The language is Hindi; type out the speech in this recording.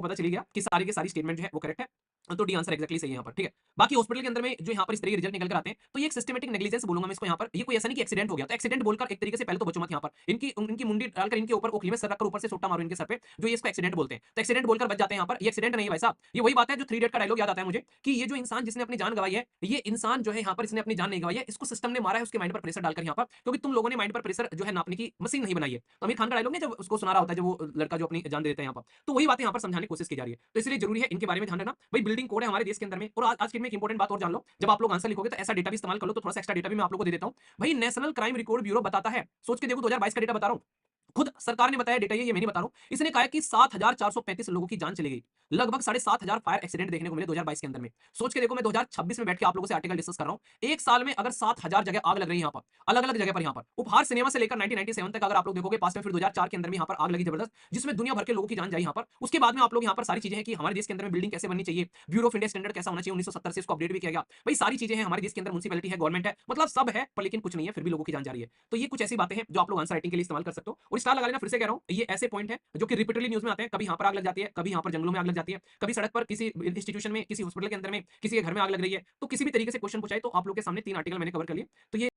पता चली गया कि सारी की सारी स्टेटमेंट जो है वो करेक्ट है। तो डी आंसर एक्जेक्टली सही है यहाँ पर, ठीक है। बाकी हॉस्पिटल के अंदर में जो यहाँ पर इस तरह के रिजल्ट निकल कर आते हैं, तो ये एक सिस्टमेटिक नेग्लिजेंस बोलूंगा मैं इसको यहाँ पर। ये कोई ऐसा नहीं कि एक्सीडेंट हो गया, तो एक्सीडेंट बोलकर एक तरीके से पहले तो बचो मत यहाँ पर। इनकी मुंडी डालकर इनके ऊपर ओखली में सर रखकर ऊपर से सोटा मारो इनके सर पे, जो ये इसको एक्सीडेंट बोलते हैं, तो एक्सीडेंट बोलकर बच जाते हैं यहाँ पर। ये एक्सीडेंट नहीं है भाई साहब, ये वही बात है जो थ्री इडियट का डायलॉग याद आता है मुझे, कि ये जो इंसान जिसने अपनी जान गवाई है, ये इंसान जो है यहाँ पर इसने अपनी जान नहीं गवाई है, इसको सिस्टम ने मारा है उसके माइंड पर प्रेशर डालकर यहाँ पर, क्योंकि तुम लोगों ने माइंड पर प्रेशर जो है नापने की मशीन नहीं बनाई है। तो आमिर खान का डायलॉग नहीं, जब उसको सुना रहा होता है, जब वो लड़का जो अपनी जान दे देता है यहाँ पर, तो वही बातें यहाँ पर समझाने की कोशिश की जा रही है। तो इसलिए जरूरी है इनके बारे में ध्यान रखना भाई। बिल्डिंग कोड है हमारे देश के अंदर में। और आज के में एक इंपॉर्टेंट बात और जान लो, जब आप लोग आंसर लिखोगे तो ऐसा डेटा भी इस्तेमाल कर लो, तो थोड़ा सा एक्स्ट्रा डेटा भी मैं आप लोगों को दे देता हूं भाई। नेशनल क्राइम रिकॉर्ड ब्यूरो बताता है, सोच के देखो 2022 का डेटा बता रहा हूं, खुद सरकार ने बताया डेटा, ये मैं नहीं बता रहा हूं। इसने कहा कि 7,435 लोगों की जान चली गई, लगभग 7,500 फायर एक्सीडेंट देखने को मिले 2022 के अंदर में। सोच के देखो, मैं 2026 में बैठ के आप लोगों से आर्टिकल डिस्कस कर रहा हूं, एक साल में अगर 7,000 जगह आग लग रही है यहाँ पर, अलग अलग जगह पर। यहाँ पर उपहार सिनेमा से लेकर 1997 तक अगर आप लोग देखोगे पास्ट में, फिर 2004 के अंदर में यहाँ पर आग लगी जबरदस्त, जिसमें दुनिया भर के लोगों की जान जाई यहाँ पर। उसके बाद में आप लोग यहाँ पर सारी चीजें हैं कि हमारे देश के अंदर में बिल्डिंग कैसे बननी चाहिए, ब्यूरो ऑफ इंडिया स्टैंडर्ड कैसा होना चाहिए, 1970 से इसको अपडेट भी किया गया भाई। सारी चीजें हैं हमारे देश के अंदर, म्युनिसिपैलिटी है, गवर्नमेंट है, मतलब सब है, पर लेकिन कुछ नहीं है, फिर भी लोगों की जान जा रही है। तो ये कुछ ऐसी बातें हैं जो आप लोग आंसर राइटिंग के लिए इस्तेमाल कर सकते हो। और स्टार लगा लेना, फिर से कह रहा हूं, ये ऐसे पॉइंट हैं जो कि रिपीटेडली न्यूज में आते हैं। कभी यहाँ पर आग लग जाती है, कभी यहाँ पर जंगलों में आग लग जाती है, कभी सड़क पर किसी इंस्टीट्यूशन में, किसी हॉस्पिटल के अंदर में, किसी के घर में आग लग रही है। तो किसी भी तरीके से क्वेश्चन पूछाए तो आप लोग के सामने 3 आर्टिकल मैंने कवर कर लिए। तो ये